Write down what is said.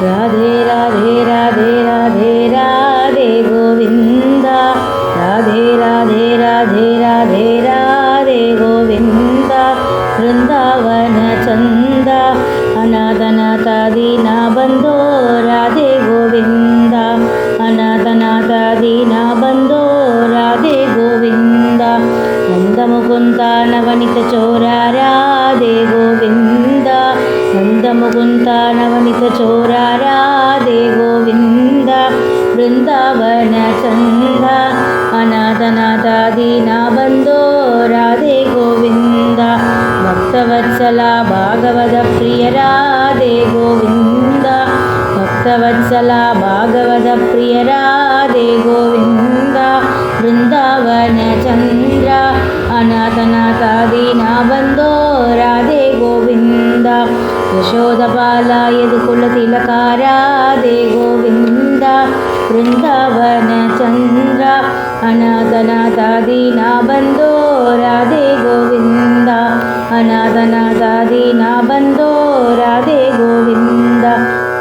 राधे राधे राधे राधे राधे गोविंद राधे राधे राधे राधे राधे गोविंद वृंदावन चंद अनाथनाथ दीन बंधो राधे गोविंद अनाथनाथ दीन बंधो राधे गोविंद नंद मुकुंद नवनीत चोरा राधे गोविंद नंद मुकुंद नवनीत चोरा राधे गोविंद वृंदावन चंद अनाथनाथ दीन बंधो राधे गोविंद भक्तवत्सला भागवत प्रिय राधे गोविंद भक्तवत्सला भागवत प्रिय राधे गोविंद वृंदावन चंद्र अनाथनाथ दीन बंधो राधे गोविंद यशोदबाल यदुकुल तिलक राधे गोविंद वृंदावन चंद्र अनाथनाथ दीन बंधो राधे गोविंद अनाथनाथ दीन बंधो राधे गोविंद